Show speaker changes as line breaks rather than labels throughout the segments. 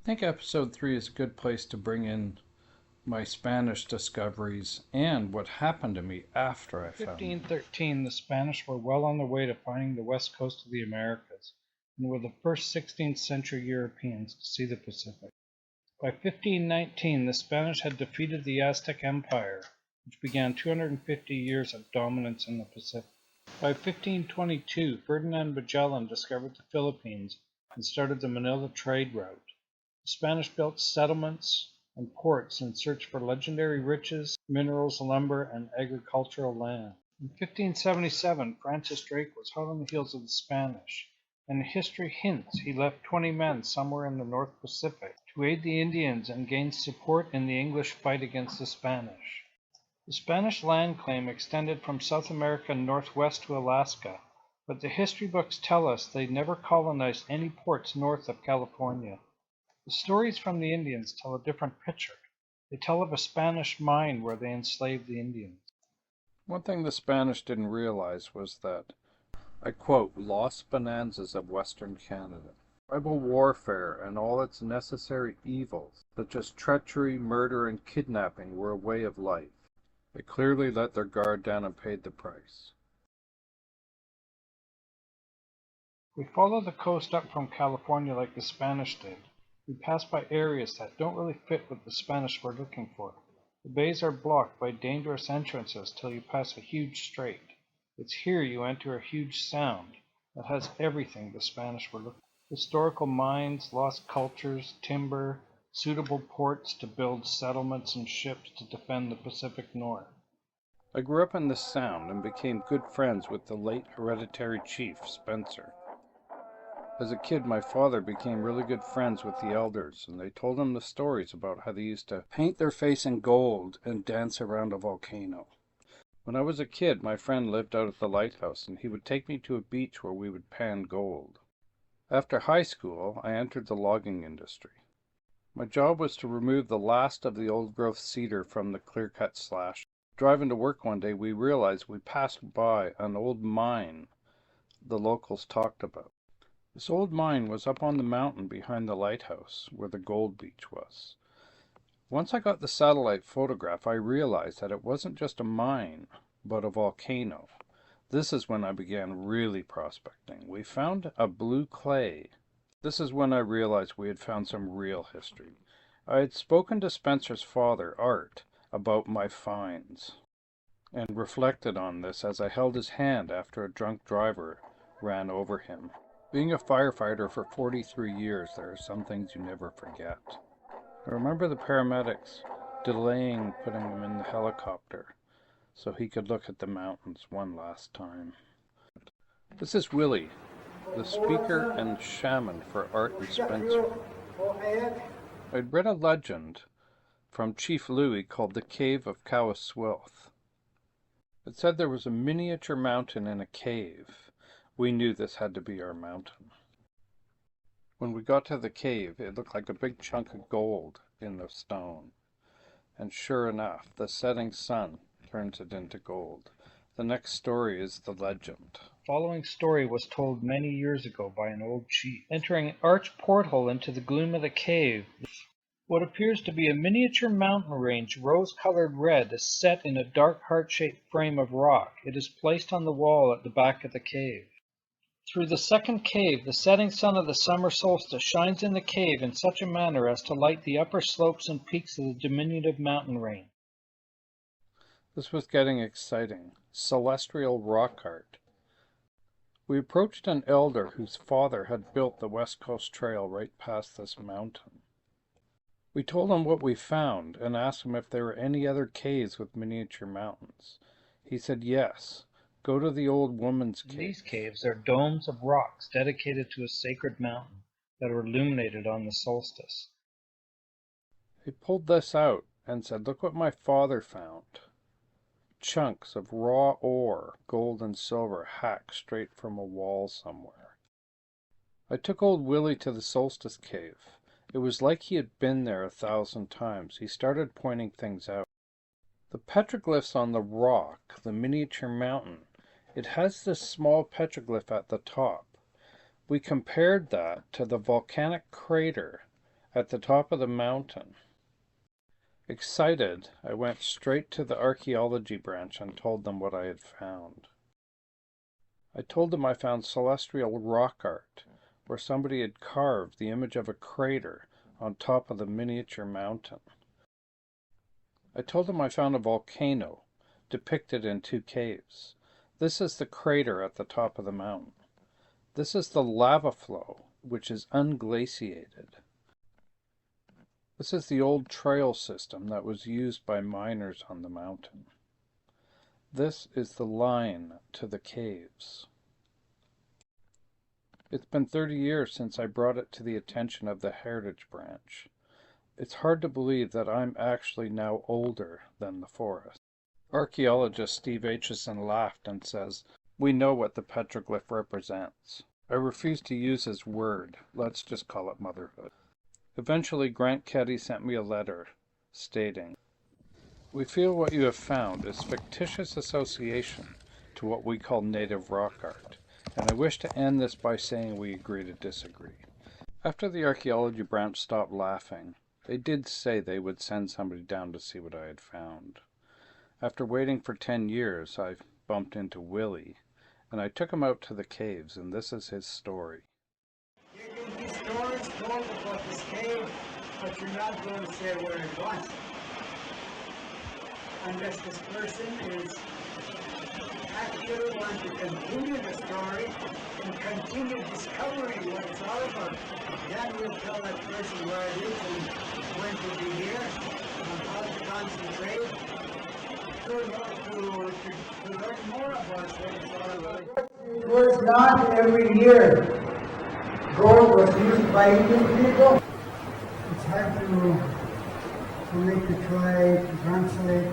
think episode 3 is a good place to bring in my Spanish discoveries and what happened to me after I found them.
1513, the Spanish were well on their way to finding the west coast of the Americas, and were the first 16th century Europeans to see the Pacific. By 1519, the Spanish had defeated the Aztec Empire, which began 250 years of dominance in the Pacific. By 1522, Ferdinand Magellan discovered the Philippines and started the Manila trade route. The Spanish built settlements and ports in search for legendary riches, minerals, lumber, and agricultural land. In 1577, Francis Drake was hot on the heels of the Spanish, and history hints he left 20 men somewhere in the North Pacific to aid the Indians and gain support in the English fight against the Spanish. The Spanish land claim extended from South America northwest to Alaska, but the history books tell us they never colonized any ports north of California. The stories from the Indians tell a different picture. They tell of a Spanish mine where they enslaved the Indians.
One thing the Spanish didn't realize was that, I quote, lost bonanzas of Western Canada. Tribal warfare and all its necessary evils, such as treachery, murder, and kidnapping, were a way of life. They clearly let their guard down and paid the price.
We follow the coast up from California like the Spanish did. We pass by areas that don't really fit what the Spanish were looking for. The bays are blocked by dangerous entrances till you pass a huge strait. It's here you enter a huge sound that has everything the Spanish were looking for. Historical mines, lost cultures, timber, suitable ports to build settlements and ships to defend the Pacific North.
I grew up in this sound and became good friends with the late hereditary chief, Spencer. As a kid, my father became really good friends with the elders, and they told him the stories about how they used to paint their face in gold and dance around a volcano. When I was a kid, my friend lived out at the lighthouse, and he would take me to a beach where we would pan gold. After high school, I entered the logging industry. My job was to remove the last of the old-growth cedar from the clear-cut slash. Driving to work one day, we realized we passed by an old mine the locals talked about. This old mine was up on the mountain behind the lighthouse, where the gold beach was. Once I got the satellite photograph, I realized that it wasn't just a mine, but a volcano. This is when I began really prospecting. We found a blue clay. This is when I realized we had found some real history. I had spoken to Spencer's father, Art, about my finds, and reflected on this as I held his hand after a drunk driver ran over him. Being a firefighter for 43 years, there are some things you never forget. I remember the paramedics delaying putting him in the helicopter so he could look at the mountains one last time. This is Willie, the speaker and shaman for Art and Spencer. I'd read a legend from Chief Louis called the Cave of Cowaswilth. It said there was a miniature mountain in a cave. We knew this had to be our mountain. When we got to the cave, it looked like a big chunk of gold in the stone. And sure enough, the setting sun turns it into gold. The next story is the legend.
The following story was told many years ago by an old chief. Entering an arched porthole into the gloom of the cave, what appears to be a miniature mountain range, rose-colored red, is set in a dark heart-shaped frame of rock. It is placed on the wall at the back of the cave. Through the second cave, the setting sun of the summer solstice shines in the cave in such a manner as to light the upper slopes and peaks of the diminutive mountain range.
This was getting exciting. Celestial rock art. We approached an elder whose father had built the West Coast Trail right past this mountain. We told him what we found and asked him if there were any other caves with miniature mountains. He said yes. Go to the old woman's cave.
These caves are domes of rocks dedicated to a sacred mountain that are illuminated on the solstice.
He pulled this out and said, "Look what my father found. Chunks of raw ore, gold and silver, hacked straight from a wall somewhere." I took old Willie to the solstice cave. It was like he had been there 1,000 times. He started pointing things out. The petroglyphs on the rock, the miniature mountain, it has this small petroglyph at the top. We compared that to the volcanic crater at the top of the mountain. Excited, I went straight to the archaeology branch and told them what I had found. I told them I found celestial rock art, where somebody had carved the image of a crater on top of the miniature mountain. I told them I found a volcano depicted in 2 caves. This is the crater at the top of the mountain. This is the lava flow, which is unglaciated. This is the old trail system that was used by miners on the mountain. This is the line to the caves. It's been 30 years since I brought it to the attention of the Heritage Branch. It's hard to believe that I'm actually now older than the forest. Archaeologist Steve Aitchison laughed and says, "We know what the petroglyph represents." I refuse to use his word. Let's just call it motherhood. Eventually, Grant Keddy sent me a letter stating, "We feel what you have found is fictitious association to what we call native rock art, and I wish to end this by saying we agree to disagree." After the archaeology branch stopped laughing, they did say they would send somebody down to see what I had found. After waiting for 10 years, I bumped into Willie, and I took him out to the caves, and this is his story.
There can be stories told about this cave, but you're not going to say where it was. Unless this person is actually want to continue the story and continue discovering what it's all about. Then we'll tell that person where it is and when to be here and how to concentrate to learn more about what it's all about. It was not every year gold was used by Indian people. It's hard to make the try to translate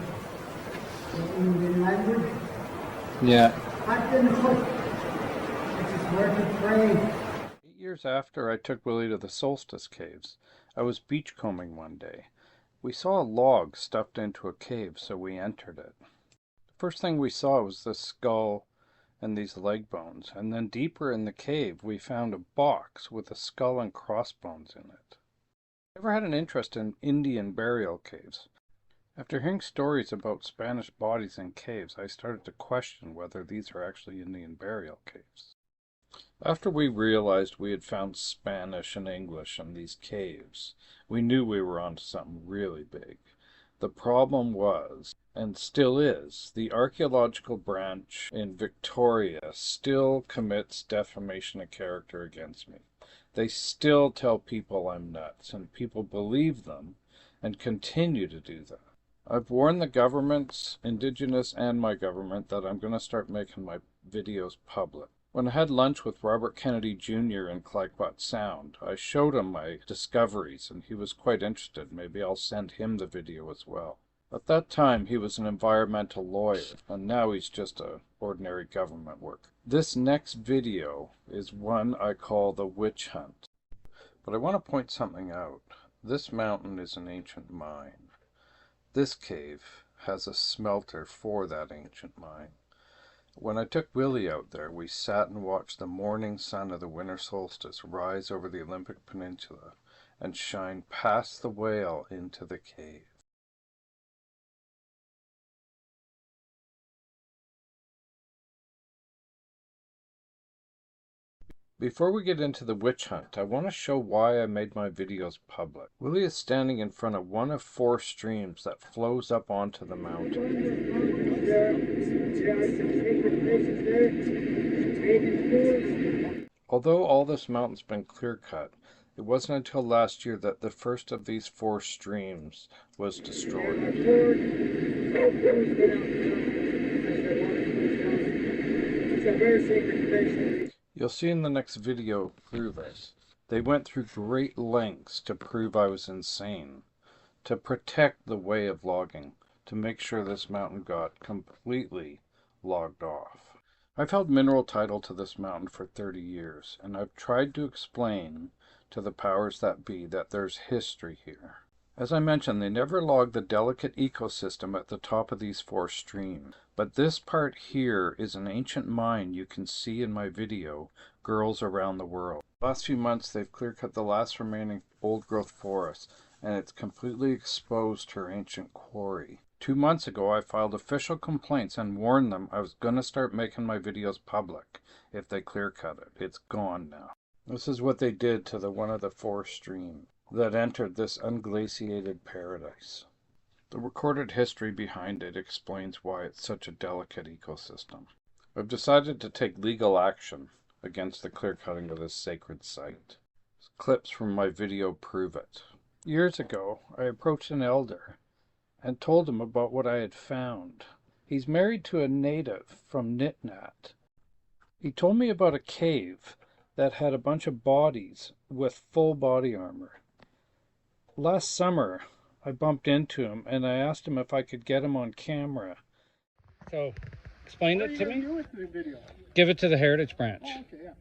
the Indian language.
Yeah.
I didn't know. It's just worth it praying.
8 years after I took Willie to the Solstice Caves, I was beachcombing one day. We saw a log stuffed into a cave, so we entered it. The first thing we saw was the skull and these leg bones, and then deeper in the cave we found a box with a skull and crossbones in it. I never had an interest in Indian burial caves. After hearing stories about Spanish bodies in caves, I started to question whether these are actually Indian burial caves. After we realized we had found Spanish and English in these caves, we knew we were onto something really big. The problem was, and still is, the archaeological branch in Victoria still commits defamation of character against me. They still tell people I'm nuts, and people believe them and continue to do that. I've warned the governments, Indigenous and my government, that I'm going to start making my videos public. When I had lunch with Robert Kennedy Jr. in Clayoquot Sound, I showed him my discoveries and he was quite interested. Maybe I'll send him the video as well. At that time he was an environmental lawyer, and now he's just an ordinary government worker. This next video is one I call the witch hunt. But I want to point something out. This mountain is an ancient mine. This cave has a smelter for that ancient mine. When I took Willie out there, we sat and watched the morning sun of the winter solstice rise over the Olympic Peninsula and shine past the whale into the cave. Before we get into the witch hunt, I want to show why I made my videos public. Willie is standing in front of one of 4 streams that flows up onto the mountain. Although all this mountain's been clear-cut, it wasn't until last year that the first of these 4 streams was destroyed. You'll see in the next video through this. They went through great lengths to prove I was insane, to protect the way of logging, to make sure this mountain got completely logged off. I've held mineral title to this mountain for 30 years, and I've tried to explain to the powers that be that there's history here. As I mentioned, they never logged the delicate ecosystem at the top of these 4 streams. But this part here is an ancient mine you can see in my video, Girls Around the World. Last few months they've clear-cut the last remaining old-growth forest, and it's completely exposed her ancient quarry. 2 months ago I filed official complaints and warned them I was gonna start making my videos public if they clear-cut it. It's gone now. This is what they did to one of the 4 streams that entered this unglaciated paradise. The recorded history behind it explains why it's such a delicate ecosystem. I've decided to take legal action against the clear-cutting of this sacred site. Clips from my video prove it. Years ago, I approached an elder and told him about what I had found. He's married to a native from Nitnat. He told me about a cave that had a bunch of bodies with full body armor. Last summer, I bumped into him and I asked him if I could get him on camera. So, explain it to me.
What are you going to do with the video?
Give it to the Heritage Branch.
Oh, okay, yeah.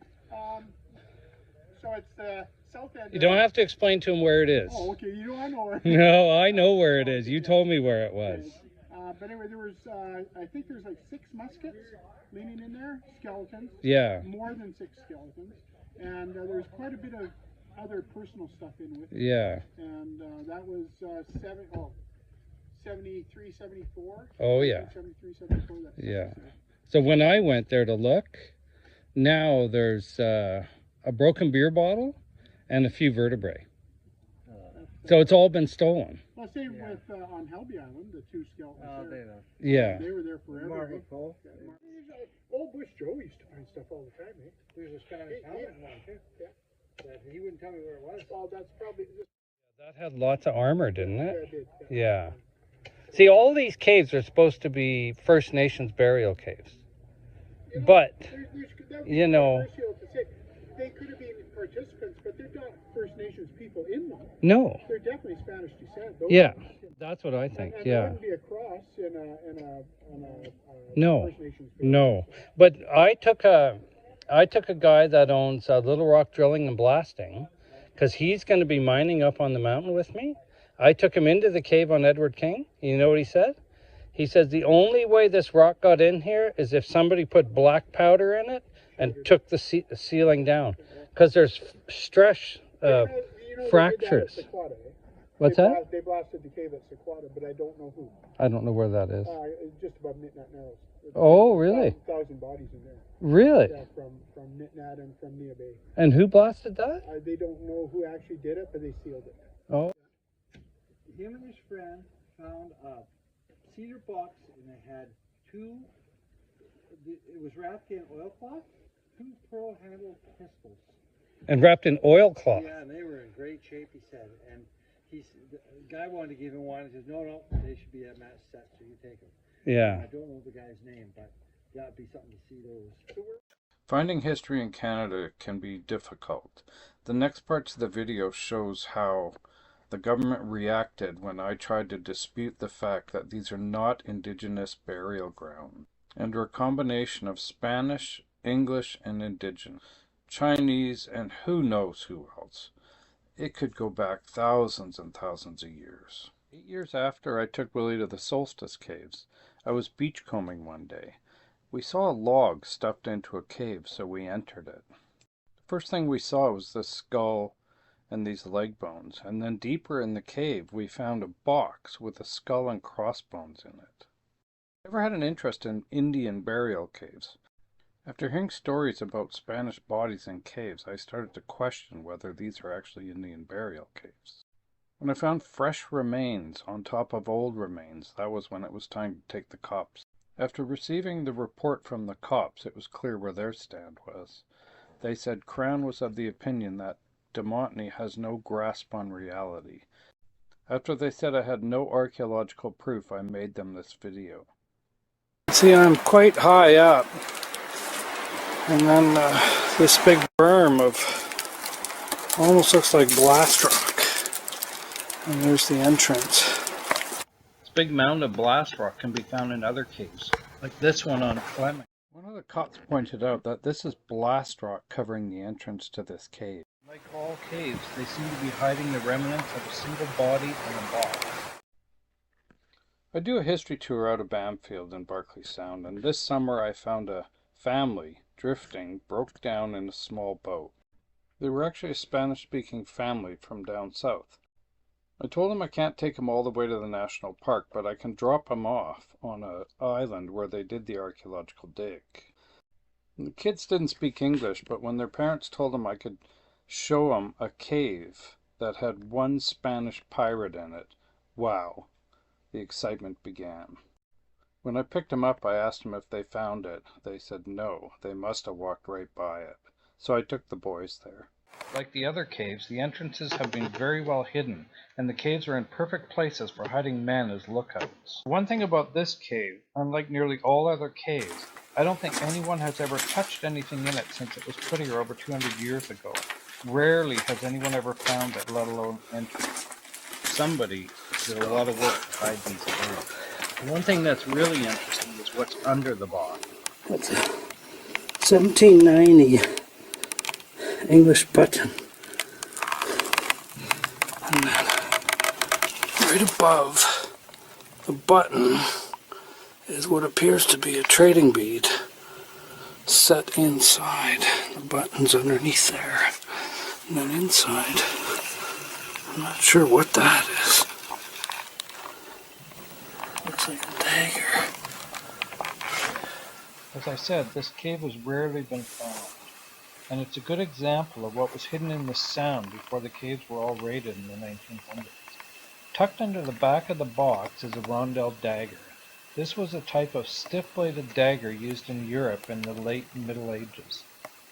So it's the south end.
You don't have to explain to him where it is.
Oh, okay. You know I know where.
No, I know where it is. You told me where it was.
But anyway, there was, I think there's like 6 muskets leaning in there, skeletons.
Yeah.
More than 6 skeletons. And there was quite a bit of other personal stuff in with it.
Yeah.
And that was 73, 74.
Oh, yeah.
73, 74.
Yeah. So when I went there to look, now there's a broken beer bottle and a few vertebrae. So it's all been stolen.
Well, same with on Helby Island, the 2 skeletons there.
Yeah.
They were there forever.
Margaret Cole.
Old Bush Joe used to find stuff all the time, eh?
There's a Spanish helmet one too.
Yeah.
But he wouldn't tell me where it was.
Oh, that's probably just
That had lots of armor, didn't it?
it did.
Yeah. See, all these caves are supposed to be First Nations burial caves.
You know,
But,
that was
you know-
controversial to say. They could have been participants, but they're not First Nations people in them.
no.
They're definitely Spanish descent. Those
Yeah.
are-
That's what I think,
and
yeah.
there wouldn't be a cross in a
No.
First Nations burial.
No. But I took a guy that owns Little Rock Drilling and Blasting, because he's going to be mining up on the mountain with me. I took him into the cave on Edward King. You know what he said? He says the only way this rock got in here is if somebody put black powder in it and took the ceiling down. Because there's stress
You know, they did that at
fractures.
Sequata, eh?
What's
They
that?
They blasted the cave at Sequata, but I don't know who.
I don't know where that is.
It's just above Nitnat Narrows. There's
Oh, really?
1,000 bodies in there.
Really?
Yeah, from Nitnat and from Nia Bay.
And who blasted that?
They don't know who actually did it, but they sealed it.
Oh.
Him and his friend found a cedar box and it had 2, it was wrapped in oilcloth, 2 pearl-handled pistols.
And wrapped in oilcloth.
Yeah, and they were in great shape, he said. And the guy wanted to give him one. He says, no, they should be at match set, so you take them.
Yeah.
I don't know the guy's name, but that'd be something to see those.
Finding history in Canada can be difficult. The next parts of the video shows how the government reacted when I tried to dispute the fact that these are not Indigenous burial grounds, and are a combination of Spanish, English, and Indigenous, Chinese, and who knows who else. It could go back thousands and thousands of years. 8 years after I took Willie to the Solstice Caves, I was beachcombing one day. We saw a log stuffed into a cave, so we entered it. The first thing we saw was the skull and these leg bones, and then deeper in the cave we found a box with a skull and crossbones in it. I never had an interest in Indian burial caves. After hearing stories about Spanish bodies in caves, I started to question whether these are actually Indian burial caves. When I found fresh remains on top of old remains, that was when it was time to take the cops. After receiving the report from the cops, it was clear where their stand was. They said Crown was of the opinion that de Montney has no grasp on reality. After they said I had no archaeological proof, I made them this video. See, I'm quite high up, and then this big berm of almost looks like blast rock, and there's the entrance. This big mound of blast rock can be found in other caves, like this one on Fleming. One of the cops pointed out that this is blast rock covering the entrance to this cave. Like all caves, they seem to be hiding the remnants of a single body and a box. I do a history tour out of Bamfield and Barkley Sound, and this summer I found a family drifting broke down in a small boat. They were actually a Spanish-speaking family from down south. I told them I can't take them all the way to the national park, but I can drop them off on an island where they did the archaeological dig. And the kids didn't speak English, but when their parents told them I could show them a cave that had one Spanish pirate in it, wow, the excitement began. When I picked them up, I asked them if they found it. They said no, they must have walked right by it. So I took the boys there.
Like the other caves, the entrances have been very well hidden, and the caves are in perfect places for hiding men as lookouts. One thing about this cave, unlike nearly all other caves, I don't think anyone has ever touched anything in it since it was put here over 200 years ago. Rarely has anyone ever found it, let alone entered. Somebody did a lot of work to hide these caves. One thing that's really interesting is what's under the box.
That's a 1790 English button. And then right above the button is what appears to be a trading bead set inside. The button's underneath there. And then inside, I'm not sure what that is. Looks like a dagger.
As I said, this cave has rarely been found, and it's a good example of what was hidden in the Sound before the caves were all raided in the 1900s. Tucked under the back of the box is a rondel dagger. This was a type of stiff-bladed dagger used in Europe in the late Middle Ages,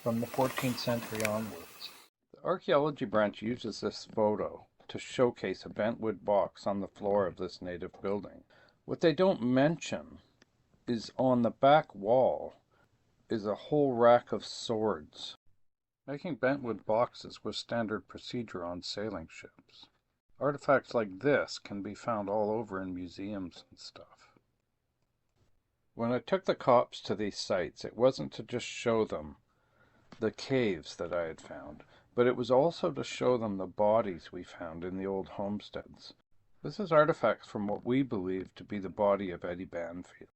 from the 14th century onwards.
The archaeology branch uses this photo to showcase a bentwood box on the floor of this native building. What they don't mention is on the back wall is a whole rack of swords. Making bentwood boxes was standard procedure on sailing ships. Artifacts like this can be found all over in museums and stuff. When I took the cops to these sites, it wasn't to just show them the caves that I had found, but it was also to show them the bodies we found in the old homesteads. This is artifacts from what we believe to be the body of Eddie Banfield.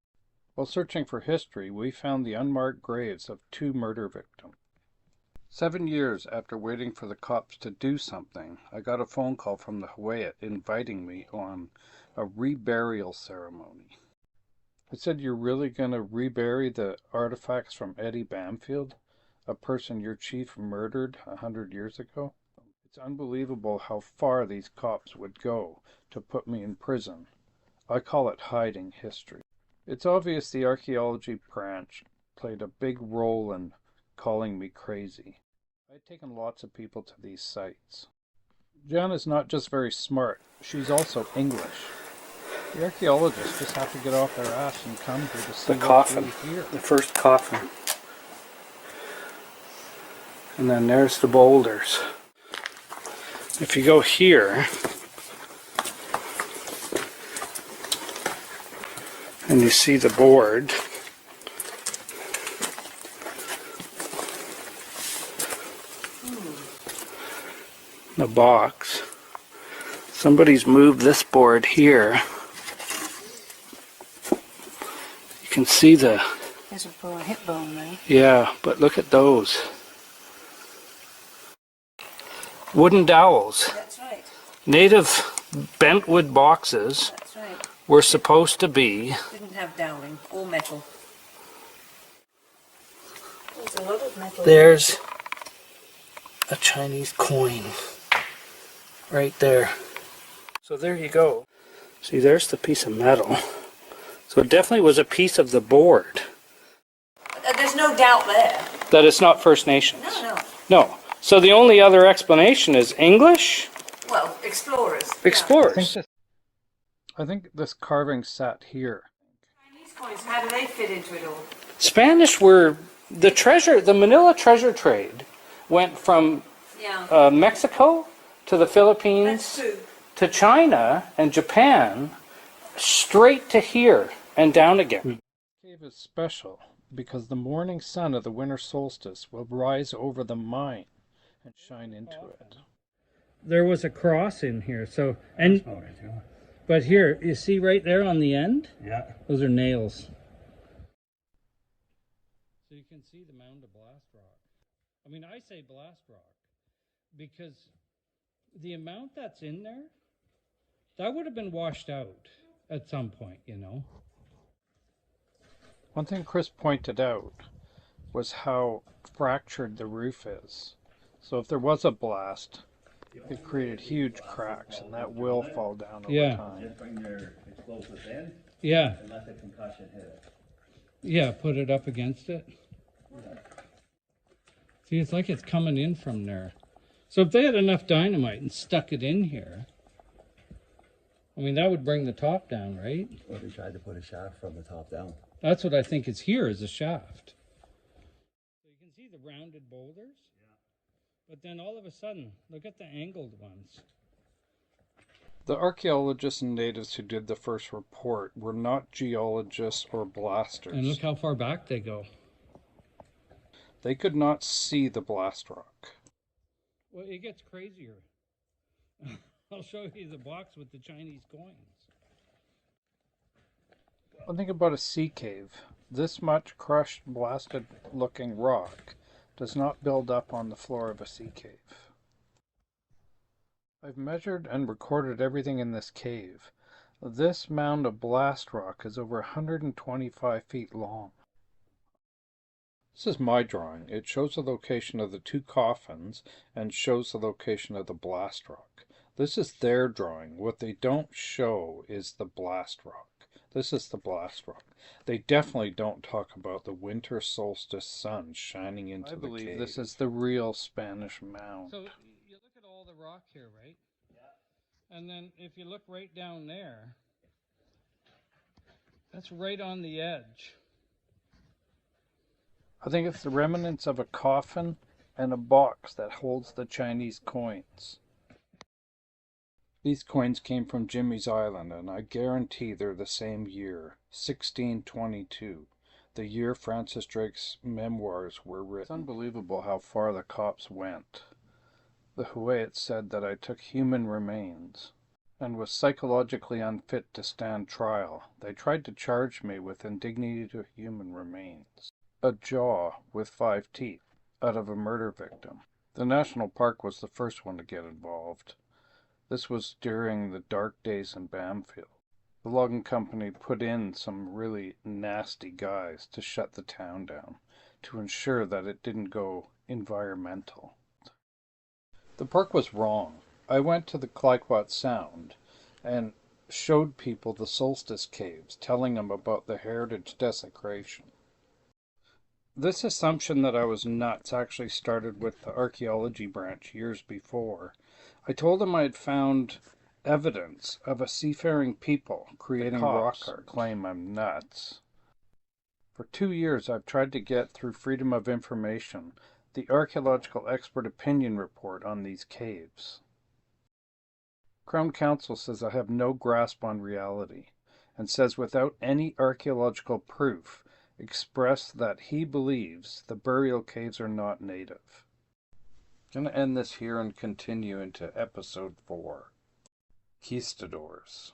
While searching for history, we found the unmarked graves of 2 murder victims. 7 years after waiting for the cops to do something, I got a phone call from the Hwayat inviting me on a reburial ceremony. I said, "You're really going to rebury the artifacts from Eddie Banfield, a person your chief murdered 100 years ago?" It's unbelievable how far these cops would go to put me in prison. I call it hiding history. It's obvious the archaeology branch played a big role in calling me crazy. I'd taken lots of people to these sites. Jan is not just very smart, she's also English. The archaeologists just have to get off their ass and come here to see
The
what
coffin,
we hear.
the first coffin. And then there's the boulders. If you go here, and you see the board, the box, somebody's moved this board here. You can see the,
There's a hip bone there.
yeah, but look at those. Wooden dowels.
That's right.
Native bentwood boxes
That's right.
were supposed to be,
Didn't have dowling or metal. There's a lot of metal.
there's a Chinese coin right there. So there you go. See, there's the piece of metal. So it definitely was a piece of the board.
There's no doubt there.
That it's not First Nations.
No.
No. So the only other explanation is English?
Well, explorers.
Explorers.
I think this carving sat here.
Chinese coins, how do they fit into it all?
Spanish were the Manila treasure trade went from
Yeah.
Mexico to the
That's
Philippines
true.
to China and Japan, straight to here and down again.
The cave is special because the morning sun of the winter solstice will rise over the mine and shine into it.
There was a cross in here, so but here you see right there on the end.
Yeah.
Those are nails. So you can see the mound of blast rock. I mean, I say blast rock,
because the amount that's in there, that would have been washed out at some point, you know.
One thing Chris pointed out was how fractured the roof is. So if there was a blast, it created huge cracks, and that will fall down over time.
Just bring your explosives in
Yeah,
and let the concussion hit it.
yeah, put it up against it. See, it's like it's coming in from there. So if they had enough dynamite and stuck it in here, I mean, that would bring the top down, right?
Or they tried to put a shaft from the top down.
That's what I think is here, is a shaft. So you can see the rounded boulders. But then all of a sudden, look at the angled ones.
The archaeologists and natives who did the first report were not geologists or blasters.
And look how far back they go.
They could not see the blast rock.
Well, it gets crazier. I'll show you the box with the Chinese coins.
One thing about a sea cave, this much crushed, blasted looking rock does not build up on the floor of a sea cave. I've measured and recorded everything in this cave. This mound of blast rock is over 125 feet long. This is my drawing. It shows the location of the two coffins and shows the location of the blast rock. This is their drawing. What they don't show is the blast rock. This is the blast rock. They definitely don't talk about the winter solstice sun shining into the cave. I believe this is the real Spanish mound.
So you look at all the rock here, right? Yeah. And then if you look right down there, that's right on the edge.
I think it's the remnants of a coffin and a box that holds the Chinese coins. These coins came from Jimmy's Island, and I guarantee they're the same year, 1622, the year Francis Drake's memoirs were written. It's unbelievable how far the cops went. The Huayet said that I took human remains and was psychologically unfit to stand trial. They tried to charge me with indignity to human remains. A jaw with 5 teeth out of a murder victim. The National Park was the first one to get involved. This was during the dark days in Bamfield. The logging company put in some really nasty guys to shut the town down, to ensure that it didn't go environmental. The park was wrong. I went to the Clayoquot Sound and showed people the solstice caves, telling them about the heritage desecration. This assumption that I was nuts actually started with the archaeology branch years before. I told them I had found evidence of a seafaring people creating rock art. Claim I'm nuts. For 2 years I've tried to get through Freedom of Information the archaeological expert opinion report on these caves. Crown Counsel says I have no grasp on reality, and says without any archaeological proof, express that he believes the burial caves are not native. I'm going to end this here and continue into episode 4. Conquistadors.